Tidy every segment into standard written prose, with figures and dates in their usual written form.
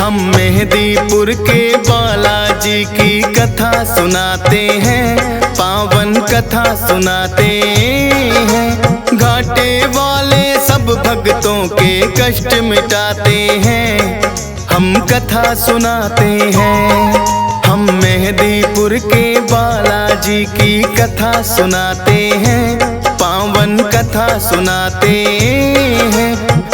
हम मेहंदीपुर के बालाजी की कथा सुनाते हैं, पावन कथा सुनाते हैं। घाटे वाले सब भक्तों के कष्ट मिटाते हैं, हम कथा सुनाते हैं। हम मेहंदीपुर के बालाजी की कथा सुनाते हैं, पावन कथा सुनाते हैं।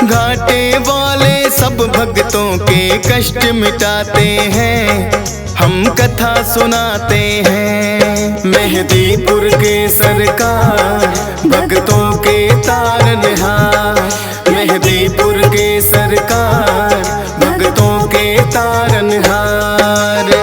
घाटे वाले सब भक्तों के कष्ट मिटाते हैं, हम कथा सुनाते हैं। मेहंदीपुर के सरकार भक्तों के तारनहार, मेहंदीपुर के सरकार भक्तों के तारनहार।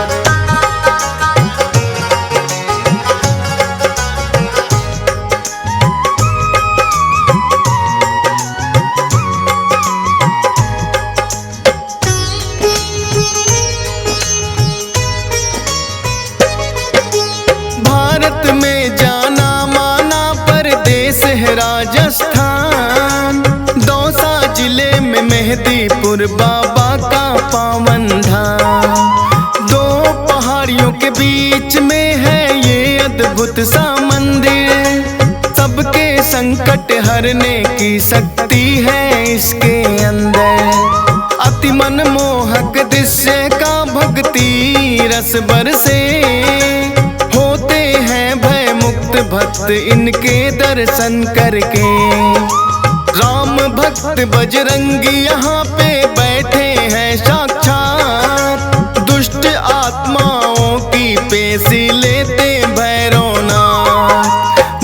भारत में जाना माना परदेश है राजस्थान, दौसा जिले में मेहंदीपुर बाबा का पावन धाम। दो पहाड़ियों के बीच में है ये अद्भुत सा मंदिर, सबके संकट हरने की शक्ति है इसके अंदर। अति मनमोहक दृश्य का भक्ति रस बरसे, होते हैं भय मुक्त भक्त इनके दर्शन करके। राम भक्त बजरंगी यहाँ पे बैठे हैं साक्षात, दुष्ट आत्माओं की पेशी लेते भैरवनाथ।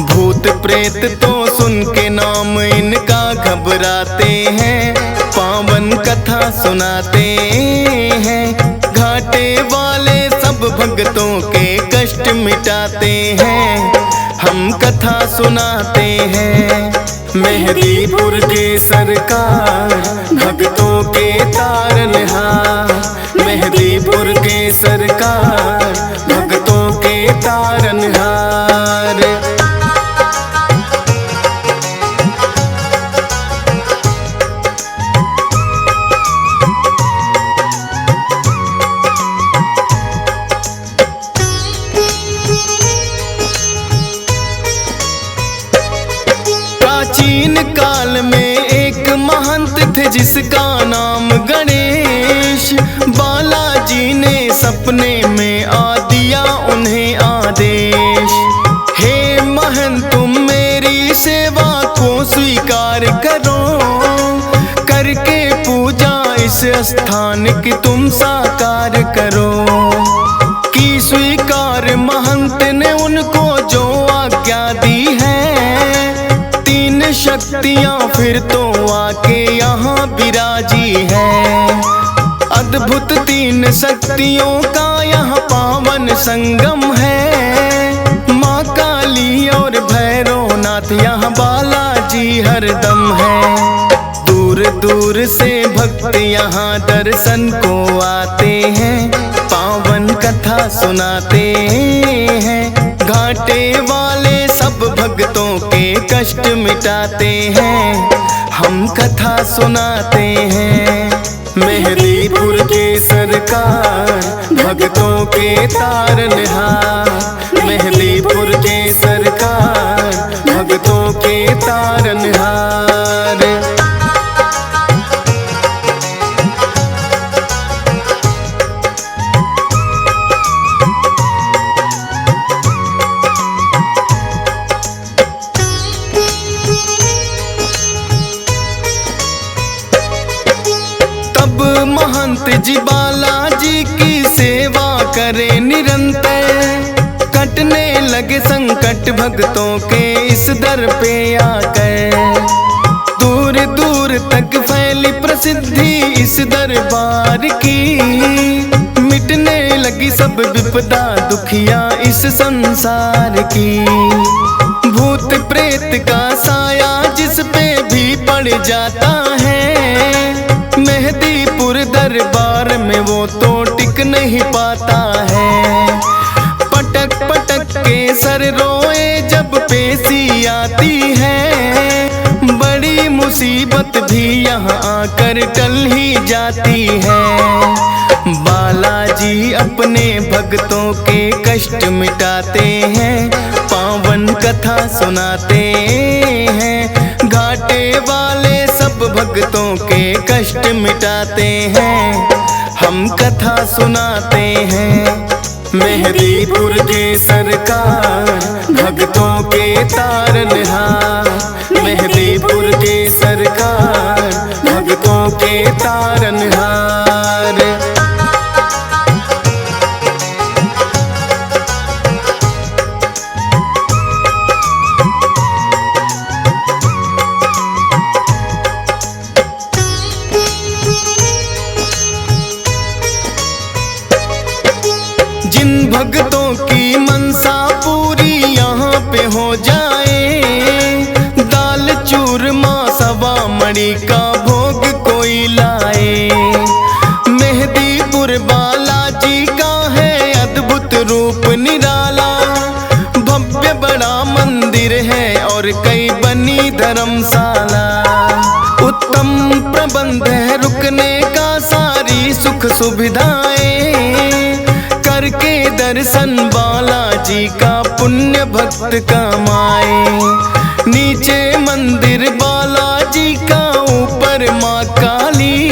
भूत प्रेत तो सुन के नाम इनका घबराते हैं, पावन कथा सुनाते हैं। घाटे वाले सब भक्तों के कष्ट मिटाते हैं, हम कथा सुनाते हैं। मेहंदीपुर के सरकार भक्तों के तारनहार, मेहंदीपुर के सरकार भक्तों के तारनहार। प्राचीन काल में एक महंत थे जिसका नाम गणेश। बालाजी ने सपने में आ दिया उन्हें आदेश, हे महंत तुम मेरी सेवा को स्वीकार करो, करके पूजा इस स्थान की तुम साकार करो। की स्वीकार महंत ने उनको जो आज्ञा दी है, शक्तियाँ फिर तो आके यहाँ विराजी है। अद्भुत तीन शक्तियों का यहाँ पावन संगम है, माँ काली और भैरवनाथ यहाँ बालाजी हरदम है। दूर दूर से भक्त यहाँ दर्शन को आते हैं, पावन कथा सुनाते हैं। घाटे वाले सब भक्तों के कष्ट मिटाते हैं, हम कथा सुनाते हैं। मेहंदीपुर के सरकार भक्तों के तारनहार, मेहंदीपुर के सरकार भक्तों के तारनहार। महंत जी बालाजी की सेवा करे निरंतर, कटने लगे संकट भक्तों के इस दर पे आकर। दूर दूर तक फैली प्रसिद्धि इस दरबार की, मिटने लगी सब विपदा दुखिया इस संसार की। भूत प्रेत का साया जिस पे भी पड़ जाता है, मेहंदीपुर दरबार में वो तो टिक नहीं पाता है। पटक पटक के सर रोए जब पेशी आती है, बड़ी मुसीबत भी यहाँ आकर टल ही जाती है। अपने भक्तों के कष्ट मिटाते हैं, पावन कथा सुनाते हैं। घाटे वाले सब भक्तों के कष्ट मिटाते हैं, हम कथा सुनाते हैं। मेहदीपुर के सरकार भक्तों के तारनहार, मेहदीपुर के सरकार भक्तों के तारनहार। जिन भक्तों की मनसा पूरी यहाँ पे हो जाए, दाल चूरमा सवा मणि का भोग कोई लाए। मेहदीपुर बालाजी का है अद्भुत रूप निराला, भव्य बड़ा मंदिर है और कई बनी धर्मशाला। उत्तम प्रबंध है रुकने का, सारी सुख सुविधाएं करके दर्शन बालाजी का पुण्य भक्त कमाए। नीचे मंदिर बालाजी का, ऊपर माँ काली,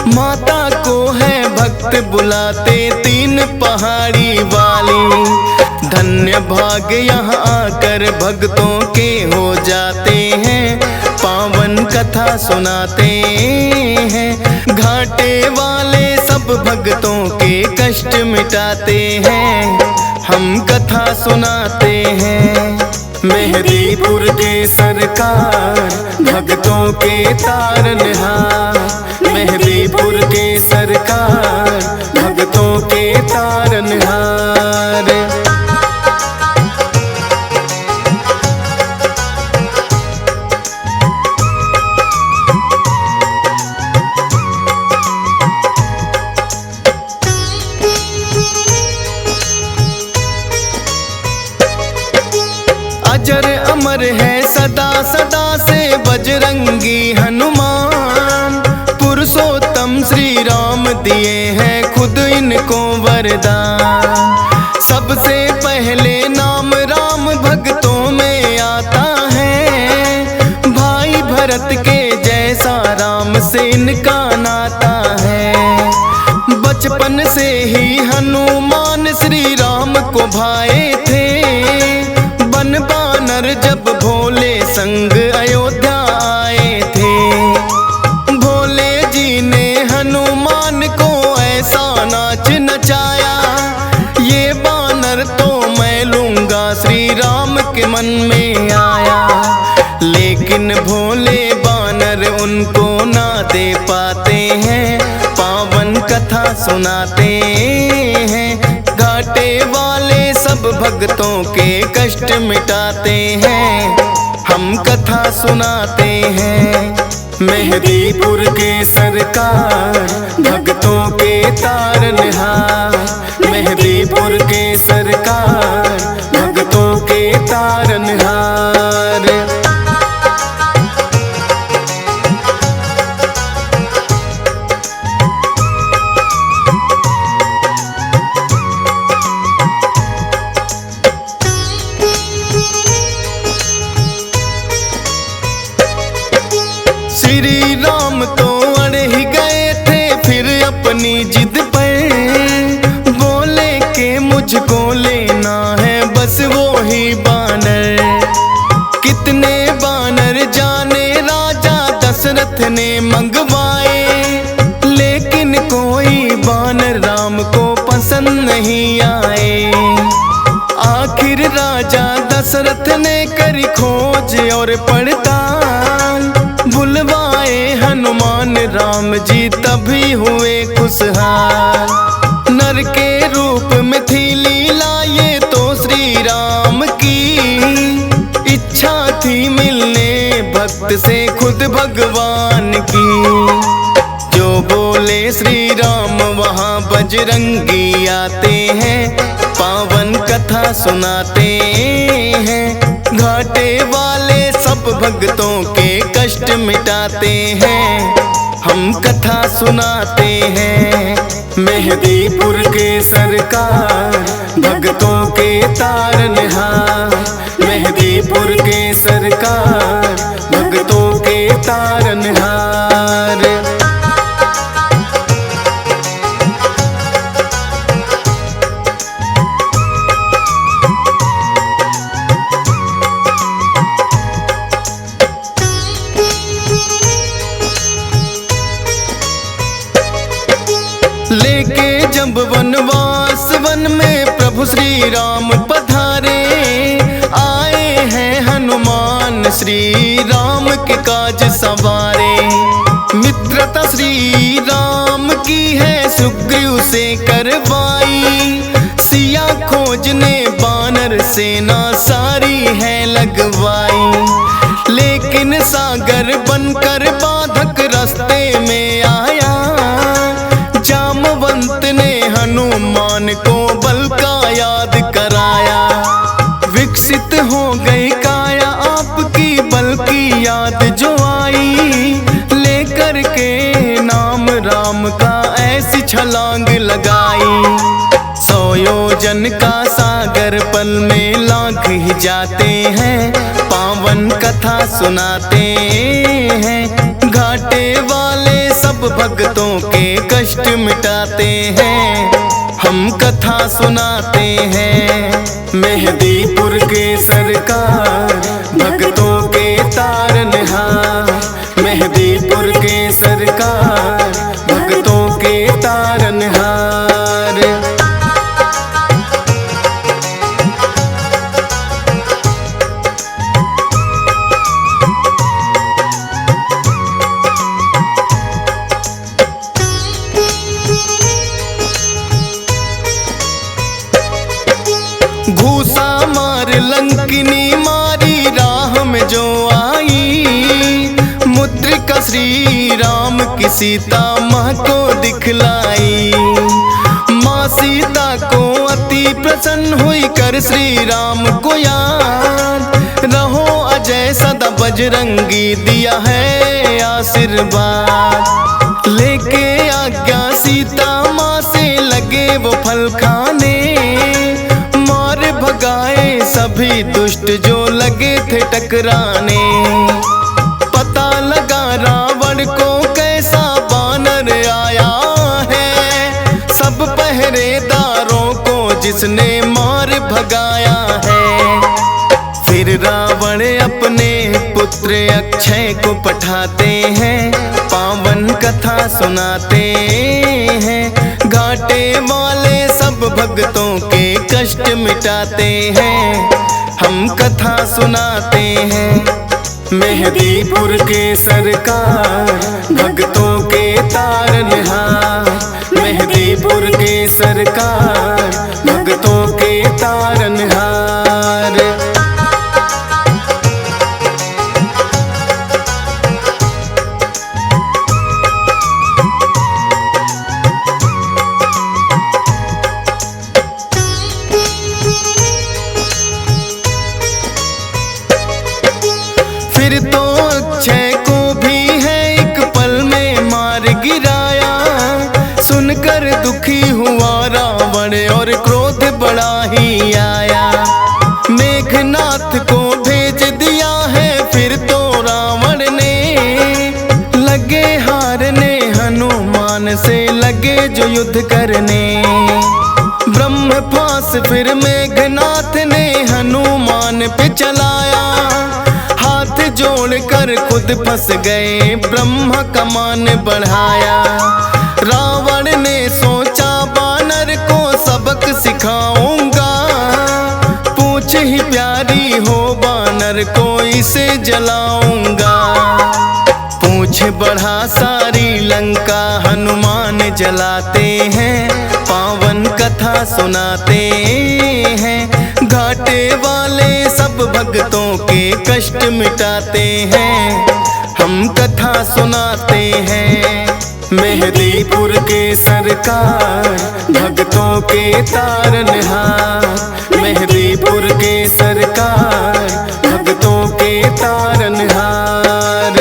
माता को है भक्त बुलाते तीन पहाड़ी वाली। धन्य भाग यहाँ आकर भक्तों के हो जाते हैं, पावन कथा सुनाते हैं। घाटे वाले सब भक्तों के कष्ट मिटाते हैं, हम कथा सुनाते हैं। मेहदीपुर के सरकार भक्तों के तारनहार, मेहदीपुर के सरकार भक्तों के तारनहार। अजर अमर है सदा सदा से बजरंगी हनुमान, पुरुषोत्तम श्री राम दिए हैं खुद इनको वरदान। सबसे पहले नाम राम भक्तों में आता है, भाई भरत के जैसा राम से इनका नाता है। बचपन से ही हनुमान श्री राम को भाए थे, बानर जब भोले संग अयोध्या आए थे। भोले जी ने हनुमान को ऐसा नाच नचाया, ये बानर तो मैं लूंगा श्री राम के मन में आया। लेकिन भोले बानर उनको ना दे पाते हैं, पावन कथा सुनाते हैं। घाटे वाले सब भक्तों के कष्ट मिटाते हैं, हम कथा सुनाते हैं। मेहदीपुर के सरकार भक्तों के तारनहार, मेहदीपुर के सरकार भक्तों के तारनहार। श्री राम तो अड़ ही गए थे फिर अपनी जिद पर, बोले के मुझको लेना है बस वो ही बानर। कितने बानर जाने राजा दशरथ ने मंगवाए, लेकिन कोई बानर राम को पसंद नहीं आए। आखिर राजा दशरथ ने करी खोज और पड़ताल, बुलवाए हनुमान राम जी तभी हुए खुशहाल। नर के रूप में थी लीला ये तो श्री राम की, इच्छा थी मिलने भक्त से खुद भगवान की। जो बोले श्री राम वहाँ बजरंगी आते हैं, पावन कथा सुनाते हैं। घाटे वाले सब भक्तों के कष्ट मिटाते हैं, हम कथा सुनाते हैं। मेहदीपुर के सरकार भक्तों के तारनहार। मेहदीपुर के सरकार भक्तों के तारनहार। लेके जब वनवास वन में प्रभु श्री राम पधारे, आए हैं हनुमान श्री राम के काज सवारे। मित्रता श्री राम की है सुग्रीव से करवाई, सिया खोजने बानर सेना सारी है लगवाई। लेकिन सागर बनकर बाधक रास्ते में आया, जामवंत ने हनुमान को बल का याद कराया। विकसित हो गई काया आपकी बल की याद जो आई, लेकर के नाम राम का ऐसी छलांग लगाई। 100 योजन का सागर पल में लांघ ही जाते हैं, पावन कथा सुनाते हैं। घाटे वाले सब भक्तों के कष्ट मिटाते हैं, हम कथा सुनाते हैं। मेहदीपुर के सरकार भक्तों के तारनहार। मेहदीपुर के सरकार भक्तों के तारनहार। घूसा मार लंकिनी मारी राह में जो आई, मुद्रिका श्री राम की सीता माँ को दिखलाई। माँ सीता को अति प्रसन्न हुई कर श्री राम को याद, रहो अजय सदा बजरंगी दिया है आशीर्वाद। लेके आज्ञा सीता माँ से लगे वो फल खाने, भगाए सभी दुष्ट जो लगे थे टकराने। पता लगा रावण को कैसा बानर आया है, सब पहरेदारों को जिसने मार भगाया है। फिर रावण अपने पुत्र अक्षय को पठाते हैं, पावन कथा सुनाते हैं। घाटे वाले सब भक्तों के कष्ट मिटाते हैं, हम कथा सुनाते हैं। मेहदीपुर के सरकार भक्तों के तारनहार। मेहदीपुर के सरकार भक्तों के तारनहार। फिर तो अक्षय को भी है एक पल में मार गिराया, सुनकर दुखी हुआ रावण और क्रोध बड़ा ही आया। मेघनाथ को भेज दिया है फिर तो रावण ने, लगे हारने हनुमान से लगे जो युद्ध करने। ब्रह्मपास फिर मेघनाथ ने हनुमान पे चलाया, हाथ जोड़कर खुद फंस गए ब्रह्मा का मान बढ़ाया। रावण ने सोचा बानर को सबक सिखाऊंगा, पूछ ही प्यारी हो बानर को इसे जलाऊंगा। पूछ बढ़ा सारी लंका हनुमान जलाते हैं, पावन कथा सुनाते हैं। घाटे वाले सब भक्तों के कष्ट मिटाते हैं, हम कथा सुनाते हैं। मेहदीपुर के सरकार भक्तों के तारनहार। मेहदीपुर के सरकार भक्तों के तारनहार।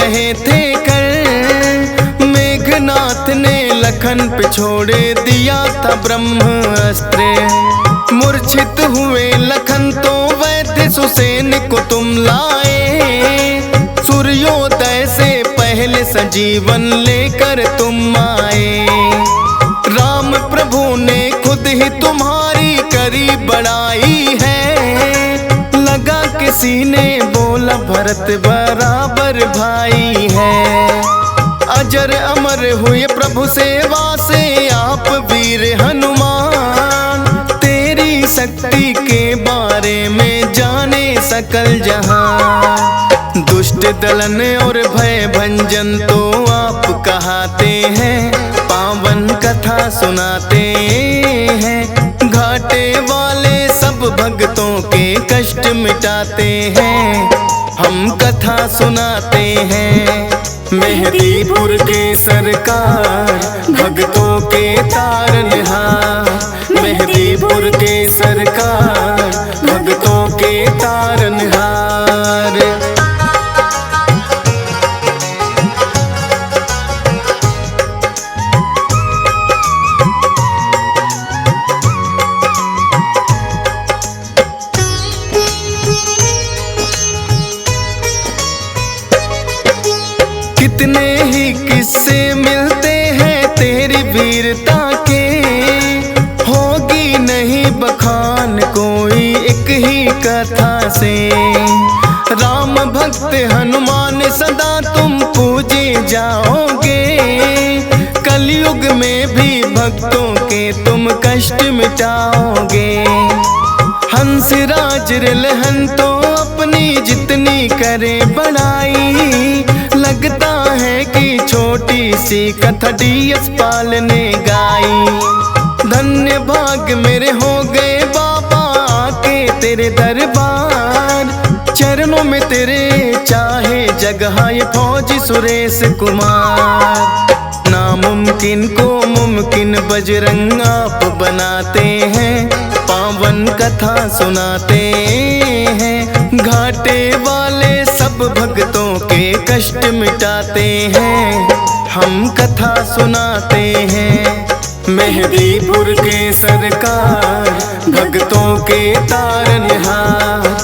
रहे थे कर, मेघनाथ ने लखन पे छोड़े दिया था ब्रह्मास्त्र। मूर्छित हुए लखन तो वैद्य सुसेन को तुम लाए, सूर्योदय से पहले सजीवन लेकर तुम आए। राम प्रभु ने खुद ही तुम्हारी करी बड़ाई है, लगा किसी ने बोला भरत बराबर भाई है। अजर अमर हुए प्रभु सेवा से आप वीर हनुमान, तेरी शक्ति के बारे में जाने सकल जहां। दुष्ट दलन और भय भंजन तो आप कहाते हैं, पावन कथा सुनाते हैं। घाटे वाले सब भक्तों के कष्ट मिटाते हैं, हम कथा सुनाते हैं। मेहदीपुर के सरकार भक्तों के तारनहार, मेहदीपुर के सरकार भक्तों के तारनहार। कितने ही किस्से मिलते हैं तेरी वीरता के, होगी नहीं बखान कोई एक ही कथा से। राम भक्त हनुमान सदा तुम पूजे जाओगे, कलयुग में भी भक्तों के तुम कष्ट मिटाओगे। हंसराज रिलहन तो अपनी जितनी करे बड़ाई, लगता है कि छोटी सी कथा DS पाल ने गाई। धन्य भाग मेरे हो गए बाबा आके तेरे दरबार, चरणों में तेरे चाहे जगह ये फौजी सुरेश कुमार। नामुमकिन को मुमकिन बजरंग आप बनाते हैं, पावन कथा सुनाते हैं। घाटे वाले सब भक्तों के कष्ट मिटाते हैं, हम कथा सुनाते हैं। मेहदीपुर के सरकार भक्तों के तारनहार,